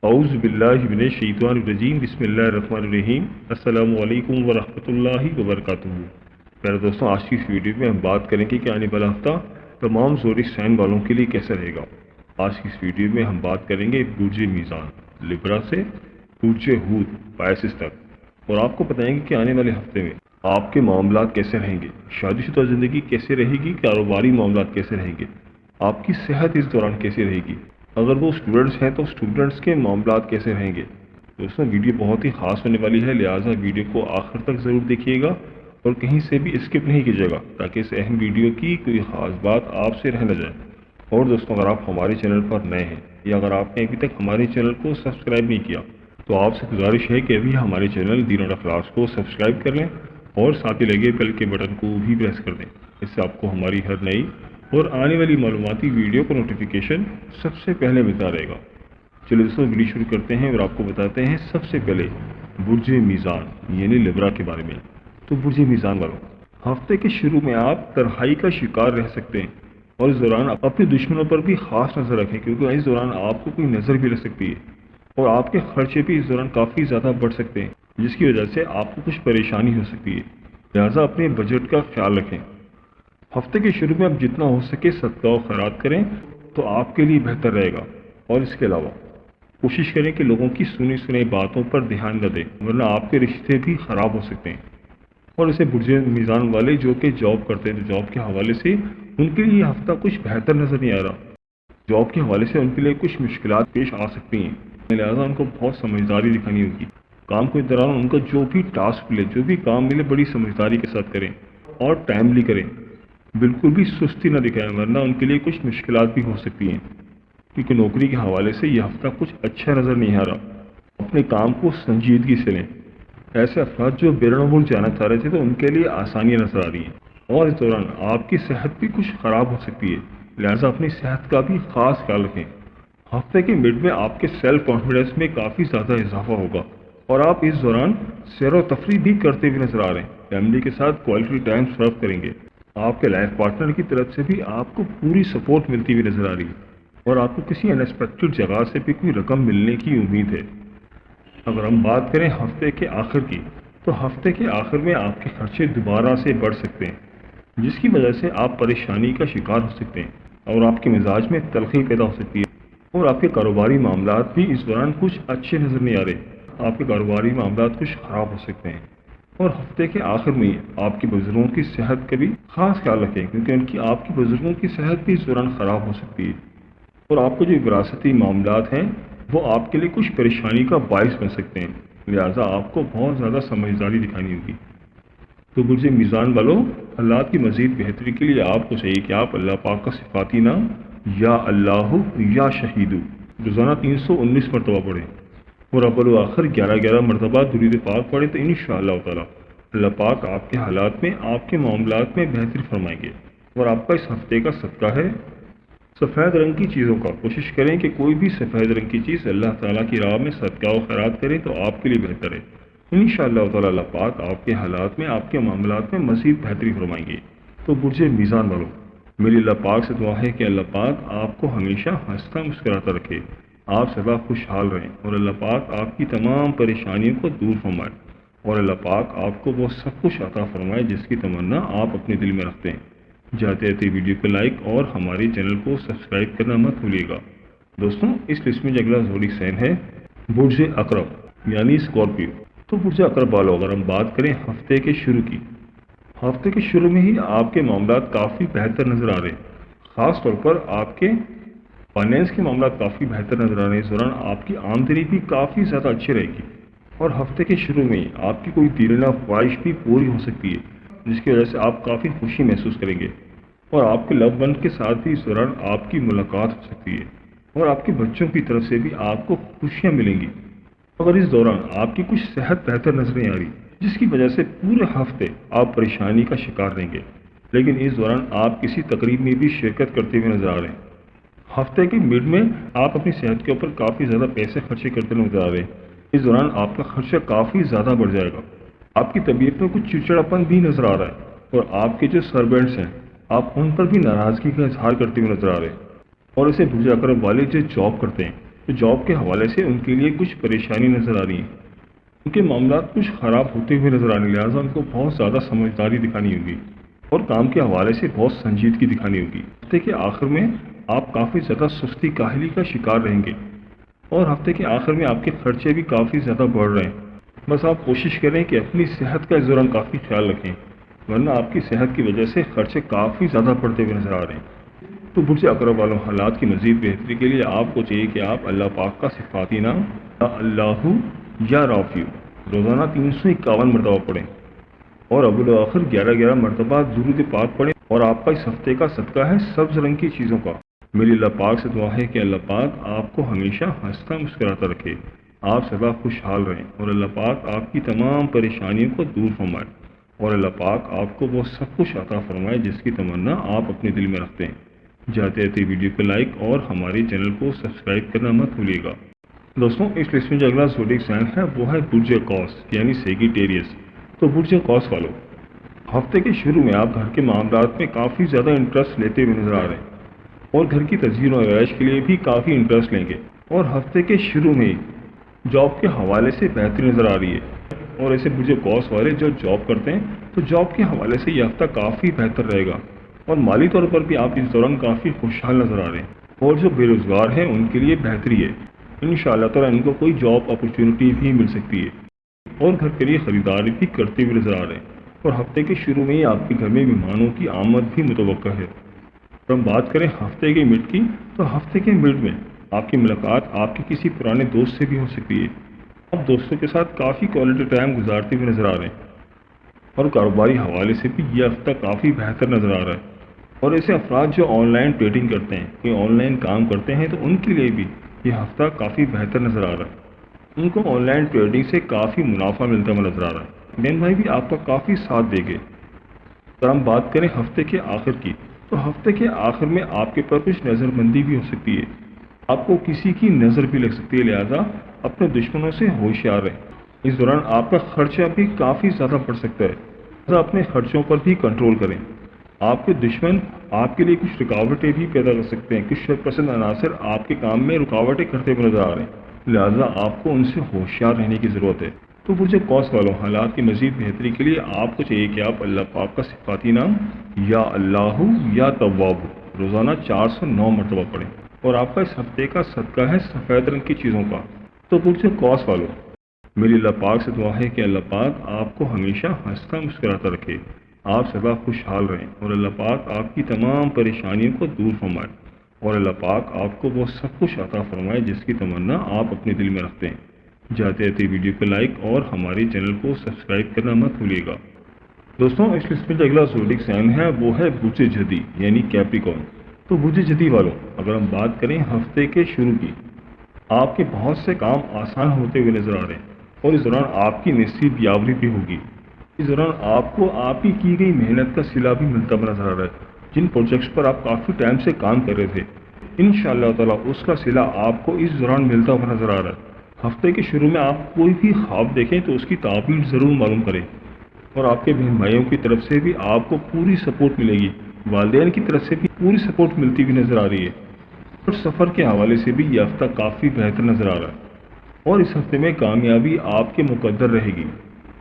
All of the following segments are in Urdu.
اعوذ باللہ من الشیطان الرجیم بسم اللہ الرحمن الرحیم السلام علیکم ورحمۃ اللہ وبرکاتہ۔ پیارے دوستوں، آج کی اس ویڈیو میں ہم بات کریں گے کہ آنے والا ہفتہ تمام زوڈک سائن والوں کے لیے کیسا رہے گا۔ آج کی اس ویڈیو میں ہم بات کریں گے برج میزان لبرا سے برج حوت پائسس تک، اور آپ کو بتائیں گے کہ آنے والے ہفتے میں آپ کے معاملات کیسے رہیں گے، شادی شدہ زندگی کیسے رہے گی، کاروباری معاملات کیسے رہیں گے، آپ کی صحت اس دوران کیسی رہے گی، اگر وہ اسٹوڈنٹس ہیں تو اسٹوڈنٹس کے معاملات کیسے رہیں گے۔ دوستوں، ویڈیو بہت ہی خاص ہونے والی ہے، لہٰذا ویڈیو کو آخر تک ضرور دیکھیے گا اور کہیں سے بھی اسکپ نہیں کیجیے گا تاکہ اس اہم ویڈیو کی کوئی خاص بات آپ سے رہ نہ جائے۔ اور دوستوں، اگر آپ ہمارے چینل پر نئے ہیں یا اگر آپ نے ابھی تک ہمارے چینل کو سبسکرائب نہیں کیا تو آپ سے گزارش ہے کہ ابھی ہمارے چینل دین اور اخلاق کو سبسکرائب کر لیں اور ساتھ ہی لگے بیل کے بٹن کو بھی پریس کر دیں۔ اس سے آپ کو ہماری ہر نئی اور آنے والی معلوماتی ویڈیو کا نوٹیفیکیشن سب سے پہلے ملتا رہے گا۔ چلیے دوستوں، ویڈیو شروع کرتے ہیں اور آپ کو بتاتے ہیں سب سے پہلے برج میزان یعنی لبرا کے بارے میں۔ تو برج میزان والوں، ہفتے کے شروع میں آپ تنہائی کا شکار رہ سکتے ہیں اور اس دوران اپنے دشمنوں پر بھی خاص نظر رکھیں، کیونکہ اس دوران آپ کو کوئی نظر بھی لگ سکتی ہے اور آپ کے خرچے بھی اس دوران کافی زیادہ بڑھ سکتے ہیں، جس کی وجہ سے آپ کو کچھ پریشانی ہو سکتی ہے، لہٰذا اپنے بجٹ کا خیال رکھیں۔ ہفتے کے شروع میں آپ جتنا ہو سکے صدقہ و خیرات کریں تو آپ کے لیے بہتر رہے گا، اور اس کے علاوہ کوشش کریں کہ لوگوں کی سنی سنی باتوں پر دھیان نہ دیں، ورنہ آپ کے رشتے بھی خراب ہو سکتے ہیں۔ اور اسے برج میزان والے جو کہ جاب کرتے ہیں تو جاب کے حوالے سے ان کے لیے یہ ہفتہ کچھ بہتر نظر نہیں آ رہا۔ جاب کے حوالے سے ان کے لیے کچھ مشکلات پیش آ سکتی ہیں، لہٰذا ان کو بہت سمجھداری دکھانی ہوگی۔ کام کے دوران ان کا جو بھی ٹاسک ملے، جو بھی کام ملے، بڑی سمجھداری کے ساتھ کریں اور ٹائملی کریں، بالکل بھی سستی نہ دکھائیں، ورنہ ان کے لیے کچھ مشکلات بھی ہو سکتی ہیں، کیونکہ نوکری کے حوالے سے یہ ہفتہ کچھ اچھا نظر نہیں آ رہا۔ اپنے کام کو سنجیدگی سے لیں۔ ایسے افراد جو بیرون ملک جانا چاہ رہے تھے تو ان کے لیے آسانیاں نظر آ رہی ہیں، اور اس دوران آپ کی صحت بھی کچھ خراب ہو سکتی ہے، لہٰذا اپنی صحت کا بھی خاص خیال رکھیں۔ ہفتے کے مڈ میں آپ کے سیلف کانفیڈنس میں کافی زیادہ اضافہ ہوگا اور آپ اس دوران سیر و تفریح بھی کرتے ہوئے نظر آ رہے ہیں، فیملی کے ساتھ کوالٹی ٹائم سرو کریں گے۔ آپ کے لائف پارٹنر کی طرف سے بھی آپ کو پوری سپورٹ ملتی ہوئی نظر آ رہی ہے اور آپ کو کسی انیکسپیکٹڈ جگہ سے بھی کوئی رقم ملنے کی امید ہے۔ اگر ہم بات کریں ہفتے کے آخر کی، تو ہفتے کے آخر میں آپ کے خرچے دوبارہ سے بڑھ سکتے ہیں، جس کی وجہ سے آپ پریشانی کا شکار ہو سکتے ہیں اور آپ کے مزاج میں تلخی پیدا ہو سکتی ہے، اور آپ کے کاروباری معاملات بھی اس دوران کچھ اچھے نظر نہیں آ رہے۔ آپ کے کاروباری معاملات کچھ خراب ہو سکتے ہیں، اور ہفتے کے آخر میں آپ کے بزرگوں کی صحت کا بھی خاص خیال رکھیں، کیونکہ آپ کی بزرگوں کی صحت بھی اس دوران خراب ہو سکتی ہے، اور آپ کے جو وراثتی معاملات ہیں وہ آپ کے لیے کچھ پریشانی کا باعث بن سکتے ہیں، لہٰذا آپ کو بہت زیادہ سمجھداری دکھانی ہوگی۔ تو برج میزان والوں، حالات کی مزید بہتری کے لیے آپ کو چاہیے کہ آپ اللہ پاک کا صفاتی نام یا اللہ یا شہید روزانہ 319 مرتبہ پڑھیں، اور اول و آخر 11 مرتبہ درود پاک پڑھیں، تو انشاءاللہ تعالی اللہ پاک آپ کے حالات میں، آپ کے معاملات میں بہتری فرمائیں گے۔ اور آپ کا اس ہفتے کا صدقہ ہے سفید رنگ کی چیزوں کا۔ کوشش کریں کہ کوئی بھی سفید رنگ کی چیز اللہ تعالیٰ کی راہ میں صدقہ و خیرات کریں تو آپ کے لیے بہتر ہے۔ انشاءاللہ تعالی اللہ پاک آپ کے حالات میں، آپ کے معاملات میں مزید بہتری فرمائیں گے۔ تو برج میزان والوں، میری اللہ پاک سے دعا ہے کہ اللہ پاک آپ کو ہمیشہ ہنستا مسکراتا رکھے، آپ سدا خوشحال رہیں، اور اللہ پاک آپ کی تمام پریشانیوں کو دور فرمائے، اور اللہ پاک آپ کو وہ سب کچھ عطا فرمائے جس کی تمنا آپ اپنے دل میں رکھتے ہیں۔ جاتے رہتے ویڈیو کو لائک اور ہمارے چینل کو سبسکرائب کرنا مت بھولیے گا۔ دوستوں، اس لسٹ میں جو اگلا زوڈک سائن ہے برج عقرب یعنی اسکارپیو۔ تو برج عقرب والوں، اگر ہم بات کریں ہفتے کے شروع کی، ہفتے کے شروع میں ہی آپ کے معاملات کافی بہتر نظر آ رہے ہیں، خاص طور پر آپ کے فائنینس کے معاملات کافی بہتر نظر آ رہے ہیں۔ اس دوران آپ کی آمدنی بھی کافی زیادہ اچھی رہے گی، اور ہفتے کے شروع میں آپ کی کوئی دیرینہ خواہش بھی پوری ہو سکتی ہے، جس کی وجہ سے آپ کافی خوشی محسوس کریں گے، اور آپ کے لو ون کے ساتھ بھی اس دوران آپ کی ملاقات ہو سکتی ہے، اور آپ کے بچوں کی طرف سے بھی آپ کو خوشیاں ملیں گی۔ اگر اس دوران آپ کی کچھ صحت بہتر نظر نہیں آ رہی، جس کی وجہ سے پورے ہفتے آپ پریشانی کا شکار رہیں گے، لیکن اس دوران آپ کسی تقریب میں بھی شرکت کرتے ہوئے نظر آ رہے ہیں۔ ہفتے کے مڈ میں آپ اپنی صحت کے اوپر کافی زیادہ پیسے خرچے کرتے ہوئے نظر آ رہے ہیں۔ اس دوران آپ کا خرچہ کافی زیادہ بڑھ جائے گا، آپ کی طبیعت میں کچھ چڑچڑاپن بھی نظر آ رہا ہے، اور آپ کے جو سرونٹس ہیں آپ ان پر بھی ناراضگی کا اظہار کرتے ہوئے نظر آ رہے ہیں۔ اور اسے برج عقرب والے جو جاب کرتے ہیں تو جاب کے حوالے سے ان کے لیے کچھ پریشانی نظر آ رہی ہے، ان کے معاملات کچھ خراب ہوتے ہوئے نظر آنے، لہٰذا ان کو بہت زیادہ سمجھداری دکھانی ہوگی اور کام کے حوالے سے بہت سنجیدگی دکھانی ہوگی۔ ہفتے کے آخر میں آپ کافی زیادہ سستی کاہلی کا شکار رہیں گے اور ہفتے کے آخر میں آپ کے خرچے بھی کافی زیادہ بڑھ رہے ہیں۔ بس آپ کوشش کریں کہ اپنی صحت کا اس دوران کافی خیال رکھیں، ورنہ آپ کی صحت کی وجہ سے خرچے کافی زیادہ بڑھتے ہوئے نظر آ رہے ہیں۔ تو برج اقرب والوں، حالات کی مزید بہتری کے لیے آپ کو چاہیے کہ آپ اللہ پاک کا صفاتی نام یا اللہ یا رافیو روزانہ 351 مرتبہ پڑھیں اور ابوالآخر 11 مرتبہ درود پاک پڑھیں، اور آپ کا اس ہفتے کا صدقہ ہے سبز رنگ کی چیزوں کا۔ میری اللہ پاک سے دعا ہے کہ اللہ پاک آپ کو ہمیشہ ہنستا مسکراتا رکھے، آپ سدا خوشحال رہیں، اور اللہ پاک آپ کی تمام پریشانیوں کو دور فرمائے، اور اللہ پاک آپ کو وہ سب کچھ عطا فرمائے جس کی تمنا آپ اپنے دل میں رکھتے ہیں۔ جاتے رہتے ویڈیو کو لائک اور ہمارے چینل کو سبسکرائب کرنا مت بھولیے گا۔ دوستوں، اس لسٹ میں جو اگلا زوڈیک سائن ہے وہ ہے برج قوس یعنی سیگیٹیریس۔ تو برج قوس والوں، ہفتے کے شروع میں آپ گھر کے معاملات میں کافی زیادہ انٹرسٹ لیتے ہوئے نظر آ رہے ہیں اور گھر کی تزئین و آرائش کے لیے بھی کافی انٹرسٹ لیں گے، اور ہفتے کے شروع میں جاب کے حوالے سے بہتری نظر آ رہی ہے، اور ایسے برج قوس والے جو جاب کرتے ہیں تو جاب کے حوالے سے یہ ہفتہ کافی بہتر رہے گا، اور مالی طور پر بھی آپ اس دوران کافی خوشحال نظر آ رہے ہیں، اور جو بے روزگار ہیں ان کے لیے بہتری ہے، انشاءاللہ تعالیٰ ان کو کوئی جاب اپرچونٹی بھی مل سکتی ہے، اور گھر کے لیے خریداری بھی کرتے ہوئے نظر آ رہے ہیں، اور ہفتے کے شروع میں ہی آپ کے گھر میں مہمانوں کی آمد بھی متوقع ہے۔ اور ہم بات کریں ہفتے کے مڈ کی، تو ہفتے کے مڈ میں آپ کی ملاقات آپ کے کسی پرانے دوست سے بھی ہو سکتی ہے، آپ دوستوں کے ساتھ کافی کوالٹی ٹائم گزارتے ہوئے نظر آ رہے ہیں، اور کاروباری حوالے سے بھی یہ ہفتہ کافی بہتر نظر آ رہا ہے، اور ایسے افراد جو آن لائن ٹریڈنگ کرتے ہیں، کوئی آن لائن کام کرتے ہیں، تو ان کے لیے بھی یہ ہفتہ کافی بہتر نظر آ رہا ہے، ان کو آن لائن ٹریڈنگ سے کافی منافع ملتا ہوا نظر آ رہا ہے، بہن بھائی بھی آپ کا کافی ساتھ دے گے۔ اگر ہم بات کریں ہفتے کے آخر کی، تو ہفتے کے آخر میں آپ کے پر کچھ نظر بندی بھی ہو سکتی ہے، آپ کو کسی کی نظر بھی لگ سکتی ہے، لہذا اپنے دشمنوں سے ہوشیار رہیں۔ اس دوران آپ کا خرچہ بھی کافی زیادہ بڑھ سکتا ہے، لہذا اپنے خرچوں پر بھی کنٹرول کریں۔ آپ کے دشمن آپ کے لیے کچھ رکاوٹیں بھی پیدا کر سکتے ہیں، کچھ شرپسند عناصر آپ کے کام میں رکاوٹیں کرتے ہوئے نظر آ رہے ہیں، لہذا آپ کو ان سے ہوشیار رہنے کی ضرورت ہے۔ تو برج قوس والوں، حالات کی مزید بہتری کے لیے آپ کو چاہیے کہ آپ اللہ پاک کا صفاتی نام یا اللہ یا تواب روزانہ 409 مرتبہ پڑھیں، اور آپ کا اس ہفتے کا صدقہ ہے سفید رنگ کی چیزوں کا۔ تو برج قوس والوں، میری اللہ پاک سے دعا ہے کہ اللہ پاک آپ کو ہمیشہ ہنستا مسکراتا رکھے، آپ سدا خوشحال رہیں، اور اللہ پاک آپ کی تمام پریشانیوں کو دور فرمائے، اور اللہ پاک آپ کو وہ سب کچھ عطا فرمائے جس کی تمنا آپ اپنے دل میں رکھتے ہیں۔ جاتے رہتے ویڈیو کو لائک اور ہمارے چینل کو سبسکرائب کرنا مت بھولیے گا۔ دوستوں، اس لسٹ میں جو اگلا زوڈیک سائن ہے وہ ہے برج جدی یعنی کیپریکارن۔ تو برج جدی والوں، اگر ہم بات کریں ہفتے کے شروع کی، آپ کے بہت سے کام آسان ہوتے ہوئے نظر آ رہے ہیں، اور اس دوران آپ کی نصیب یاوری بھی ہوگی۔ اس دوران آپ کو آپ کی کی گئی محنت کا صلہ بھی ملتا ہوا نظر آ رہا ہے، جن پروجیکٹس پر آپ کافی ٹائم سے کام کر رہے تھے، انشاءاللہ تعالیٰ اس کا صلہ آپ کو اس دوران ملتا ہوا نظر آ رہا ہے۔ ہفتے کے شروع میں آپ کوئی بھی خواب دیکھیں تو اس کی تعبیر ضرور معلوم کریں، اور آپ کے بہن بھائیوں کی طرف سے بھی آپ کو پوری سپورٹ ملے گی، والدین کی طرف سے بھی پوری سپورٹ ملتی ہوئی نظر آ رہی ہے، اور سفر کے حوالے سے بھی یہ ہفتہ کافی بہتر نظر آ رہا ہے، اور اس ہفتے میں کامیابی آپ کے مقدر رہے گی۔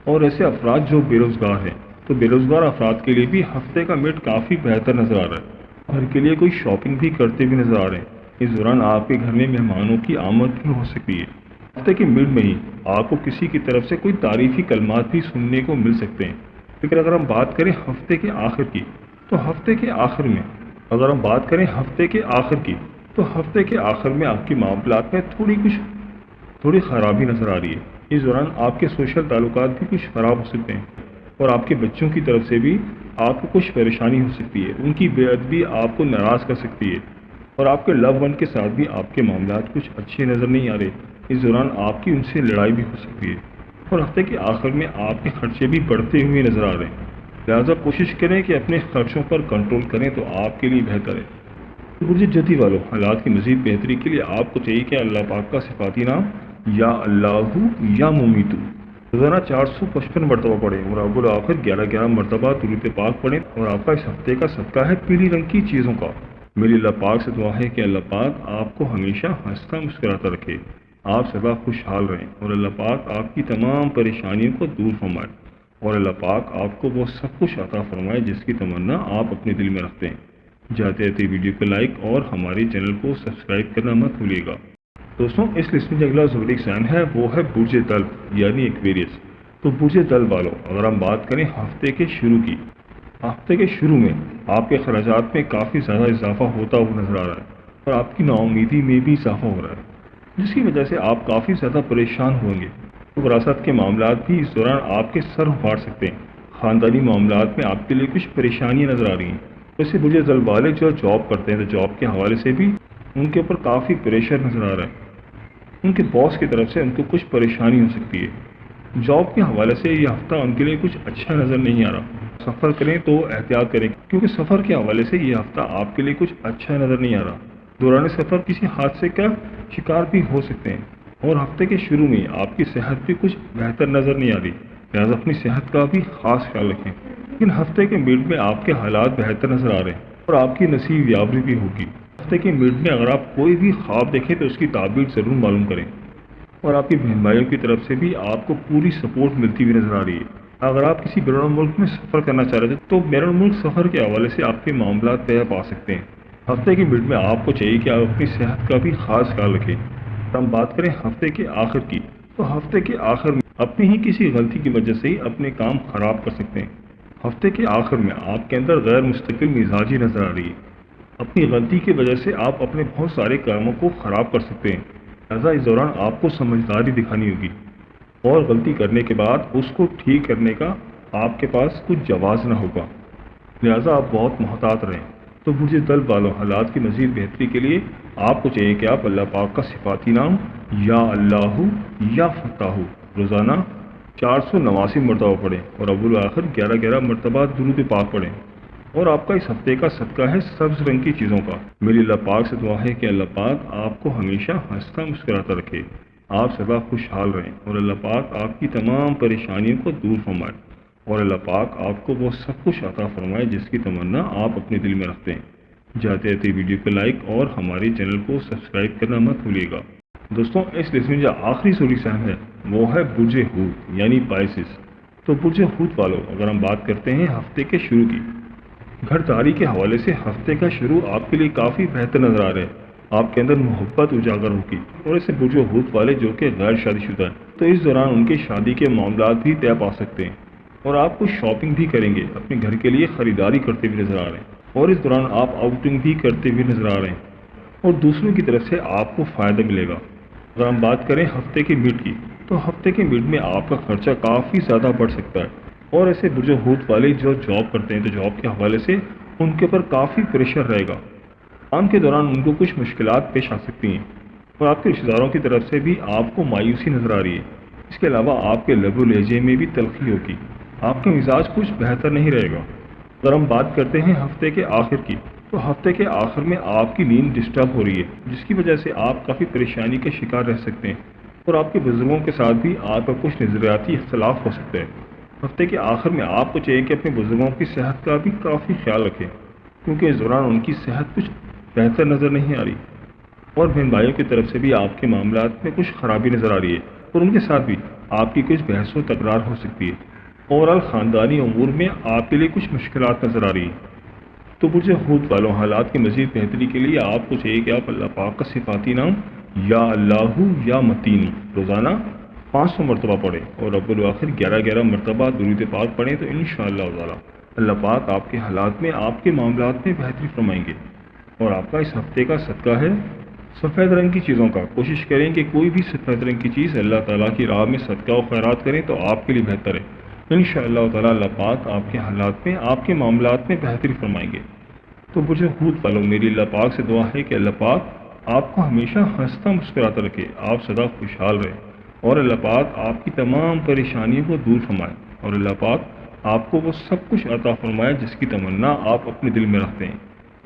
اور ایسے افراد جو بے روزگار ہیں، تو بے روزگار افراد کے لیے بھی ہفتے کا مڈ کافی بہتر نظر آ رہا ہے، گھر کے لیے کوئی شاپنگ بھی کرتے ہوئے نظر آ رہے ہیں، اس دوران آپ کے گھر میں مہمانوں کی آمد بھی ہو سکتی ہے۔ ہفتے کے مڈ میں ہی آپ کو کسی کی طرف سے کوئی تعریفی کلمات بھی سننے کو مل سکتے ہیں، لیکن اگر ہم بات کریں ہفتے کے آخر کی، تو ہفتے کے آخر میں اگر ہم بات کریں ہفتے کے آخر کی تو ہفتے کے آخر میں آپ کے معاملات میں تھوڑی خرابی نظر آ رہی ہے۔ اس دوران آپ کے سوشل تعلقات بھی کچھ خراب ہو سکتے ہیں، اور آپ کے بچوں کی طرف سے بھی آپ کو کچھ پریشانی ہو سکتی ہے، ان کی بے ادبی آپ کو ناراض کر سکتی ہے، اور آپ کے لو ون کے ساتھ بھی آپ کے معاملات کچھ اچھے نظر نہیں آ رہے، اس دوران آپ کی ان سے لڑائی بھی ہو سکتی ہے، اور ہفتے کے آخر میں آپ کے خرچے بھی بڑھتے ہوئے نظر آ رہے ہیں، لہٰذا کوشش کریں کہ اپنے خرچوں پر کنٹرول کریں تو آپ کے لیے بہتر ہے۔ برج جدی والوں، حالات کی مزید بہتری کے لیے آپ کو چاہیے کہ اللہ پاک کا صفاتی نام یا اللہ یا ممیتو روزانہ 455 مرتبہ پڑھیں، اور ابوالآخر 11 مرتبہ درود پاک پڑھیں، اور آپ کا اس ہفتے کا صدقہ ہے پیلی رنگ کی چیزوں کا۔ میری اللہ پاک سے دعا ہے کہ اللہ پاک آپ کو ہمیشہ ہنستا مسکراتا رکھے، آپ سدا خوشحال رہیں، اور اللہ پاک آپ کی تمام پریشانیوں کو دور فرمائے، اور اللہ پاک آپ کو وہ سب کچھ عطا فرمائے جس کی تمنا آپ اپنے دل میں رکھتے ہیں۔ جاتے جاتے ویڈیو کو لائک اور ہمارے چینل کو سبسکرائب کرنا مت بھولیے گا۔ دوستوں، اس لسٹ میں جو اگلا زوڈک سائن ہے وہ ہے برج دلو یعنی ایکویریس۔ تو برج دلو والوں، اگر ہم بات کریں ہفتے کے شروع کی، ہفتے کے شروع میں آپ کے اخراجات میں کافی زیادہ اضافہ ہوتا ہوا نظر آ رہا ہے، اور آپ کی نا امیدی میں بھی اضافہ ہو رہا ہے، جس کی وجہ سے آپ کافی زیادہ پریشان ہوں گے۔ وراثت کے معاملات بھی اس دوران آپ کے سر اکھاڑ سکتے ہیں۔ خاندانی معاملات میں آپ کے لیے کچھ پریشانیاں نظر آ رہی ہیں۔ ویسے برج دلو والے جو جاب کرتے ہیں تو جاب کے حوالے سے بھی ان کے اوپر کافی پریشر نظر آ رہا ہے۔ ان کے باس کی طرف سے ان کو کچھ پریشانی ہو سکتی ہے۔ جاب کے حوالے سے یہ ہفتہ ان کے لیے کچھ اچھا نظر نہیں آ رہا۔ سفر کریں تو احتیاط کریں، کیونکہ سفر کے حوالے سے یہ ہفتہ آپ کے لیے کچھ اچھا نظر نہیں آ رہا۔ دوران سفر کسی حادثے کا شکار بھی ہو سکتے ہیں، اور ہفتے کے شروع میں آپ کی صحت بھی کچھ بہتر نظر نہیں آ رہی، لہٰذا اپنی صحت کا بھی خاص خیال رکھیں۔ لیکن ہفتے کے میڈ میں آپ کے حالات بہتر نظر آ رہے ہیں، اور آپ کی نصیب یابی بھی ہوگی۔ ہفتے کے میڈ میں اگر آپ کوئی بھی خواب دیکھیں تو اس کی تعبیر ضرور معلوم کریں، اور آپ کی بہن بھائیوں کی طرف سے بھی آپ کو پوری سپورٹ ملتی ہوئی نظر آ رہی ہے۔ اگر آپ کسی بیرون ملک میں سفر کرنا چاہ رہے تھے تو بیرون ملک سفر کے حوالے سے آپ کے معاملات طے پا سکتے ہیں۔ ہفتے کے میڈ میں آپ کو چاہیے کہ آپ اپنی صحت کا بھی خاص خیال رکھیں۔ ہم بات کریں ہفتے کے آخر کی، تو ہفتے کے آخر میں اپنی ہی کسی غلطی کی وجہ سے ہی اپنے کام خراب کر سکتے ہیں۔ ہفتے کے آخر میں آپ کے اندر غیر مستقل مزاجی نظر آ رہی ہے۔ اپنی غلطی کی وجہ سے آپ اپنے بہت سارے کاموں کو خراب کر سکتے ہیں، لہٰذا اس دوران آپ کو سمجھداری دکھانی ہوگی، اور غلطی کرنے کے بعد اس کو ٹھیک کرنے کا آپ کے پاس کچھ جواز نہ ہوگا، لہٰذا آپ بہت محتاط رہیں۔ تو برج دلو والوں، حالات کی مزید بہتری کے لیے آپ کو چاہیے کہ آپ اللہ پاک کا صفاتی نام یا اللہ یا فتاح روزانہ 489 مرتبہ پڑھیں، اور اول و آخر 11 مرتبہ درود پاک پڑھیں۔ اور آپ کا اس ہفتے کا صدقہ ہے سبز رنگ کی چیزوں کا۔ میری اللہ پاک سے دعا ہے کہ اللہ پاک آپ کو ہمیشہ ہنستا مسکراتا رکھے، آپ سدا خوشحال رہیں، اور اللہ پاک آپ کی تمام پریشانیوں کو دور فرمائے، اور اللہ پاک آپ کو وہ سب کچھ عطا فرمائے جس کی تمنا آپ اپنے دل میں رکھتے ہیں۔ جاتے جاتے ویڈیو کو لائک اور ہمارے چینل کو سبسکرائب کرنا مت بھولیے گا۔ دوستوں، اس لسٹ میں جو آخری زوڈک سائن ہے وہ ہے برج حوت یعنی پائسس۔ تو برج حوت والوں، اگر ہم بات کرتے ہیں ہفتے کے شروع کی، گھر داری کے حوالے سے ہفتے کا شروع آپ کے لیے کافی بہتر نظر آ رہا ہے۔ آپ کے اندر محبت اجاگر ہوگی، اور اسے برج حوت والے جو کہ غیر شادی شدہ ہیں تو اس دوران ان کے شادی کے معاملات بھی طے پا سکتے ہیں، اور آپ کچھ شاپنگ بھی کریں گے، اپنے گھر کے لیے خریداری کرتے ہوئے نظر آ رہے ہیں، اور اس دوران آپ آؤٹنگ بھی کرتے ہوئے نظر آ رہے ہیں، اور دوسروں کی طرف سے آپ کو فائدہ ملے گا۔ اگر ہم بات کریں ہفتے کے میڈ کی، تو ہفتے کے میڈ میں آپ کا خرچہ کافی زیادہ بڑھ سکتا ہے، اور ایسے برج حوت والے جو جاب کرتے ہیں تو جاب کے حوالے سے ان کے اوپر کافی پریشر رہے گا۔ کام کے دوران ان کو کچھ مشکلات پیش آ سکتی ہیں، اور آپ کے رشتہ داروں کی طرف سے بھی آپ کو مایوسی نظر آ رہی ہے۔ اس کے علاوہ آپ کے لب و لہجے میں بھی تلخی ہوگی، آپ کا مزاج کچھ بہتر نہیں رہے گا۔ اگر ہم بات کرتے ہیں ہفتے کے آخر کی، تو ہفتے کے آخر میں آپ کی نیند ڈسٹرب ہو رہی ہے، جس کی وجہ سے آپ کافی پریشانی کا شکار رہ سکتے ہیں، اور آپ کے بزرگوں کے ساتھ بھی آپ کا کچھ نظریاتی اختلاف ہو سکتا ہے۔ ہفتے کے آخر میں آپ کو چاہیے کہ اپنے بزرگوں کی صحت کا بھی کافی خیال رکھیں، کیونکہ اس دوران ان کی صحت کچھ بہتر نظر نہیں آ رہی، اور بہن بھائیوں کی طرف سے بھی آپ کے معاملات میں کچھ خرابی نظر آ رہی ہے، اور ان کے ساتھ بھی آپ کی کچھ بحث و تکرار ہو سکتی ہے۔ اوورآل خاندانی امور میں آپ کے لیے کچھ مشکلات نظر آ رہی ہیں۔ تو برج حوت والوں، حالات کی مزید بہتری کے لیے آپ کو چاہیے کہ آپ اللہ پاک کا صفاتی نام یا اللہ یا متین روزانہ 500 مرتبہ پڑھیں، اور اول و آخر 11 مرتبہ درود پاک پڑھیں، تو انشاءاللہ تعالی اللہ پاک آپ کے حالات میں، آپ کے معاملات میں بہتری فرمائیں گے۔ اور آپ کا اس ہفتے کا صدقہ ہے سفید رنگ کی چیزوں کا۔ کوشش کریں کہ کوئی بھی سفید رنگ کی چیز اللہ تعالیٰ کی راہ میں صدقہ و خیرات کریں تو آپ کے لیے بہتر ہے۔ انشاءاللہ تعالی اللہ پاک آپ کے حالات میں، آپ کے معاملات میں بہتری فرمائیں گے۔ تو برج حوت والوں، میری اللہ پاک سے دعا ہے کہ اللہ پاک آپ کو ہمیشہ ہنستا مسکراتا رکھے، آپ سدا خوشحال رہیں، اور اللہ پاک آپ کی تمام پریشانیوں کو دور فرمائے، اور اللہ پاک آپ کو وہ سب کچھ عطا فرمائے جس کی تمنا آپ اپنے دل میں رکھتے ہیں۔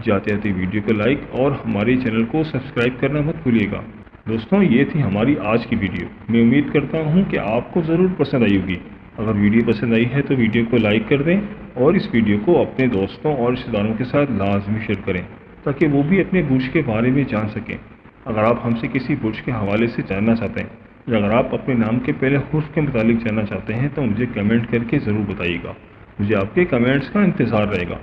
جاتے جاتے ویڈیو کو لائک اور ہمارے چینل کو سبسکرائب کرنا مت بھولیے گا۔ دوستوں، یہ تھی ہماری آج کی ویڈیو۔ میں امید کرتا ہوں کہ آپ کو ضرور پسند آئی ہوگی۔ اگر ویڈیو پسند آئی ہے تو ویڈیو کو لائک کر دیں، اور اس ویڈیو کو اپنے دوستوں اور رشتہ داروں کے ساتھ لازمی شیئر کریں، تاکہ وہ بھی اپنے برج کے بارے میں جان سکیں۔ اگر آپ ہم سے کسی برج کے حوالے سے جاننا چاہتے ہیں یا اگر آپ اپنے نام کے پہلے حرف کے متعلق جاننا چاہتے ہیں تو مجھے کمنٹ کر کے ضرور بتائیے گا۔ مجھے آپ کے کمنٹس کا انتظار رہے گا۔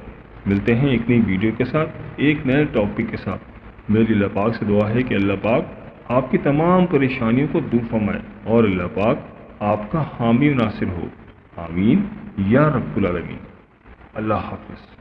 ملتے ہیں ایک نئی ویڈیو کے ساتھ، ایک نئے ٹاپک کے ساتھ۔ میری اللہ پاک سے دعا ہے کہ اللہ پاک آپ کی تمام پریشانیوں کو دور فرمائے اور اللہ پاک آپ کا حامی و ناصر ہو۔ آمین یا رب العالمین۔ اللہ حافظ۔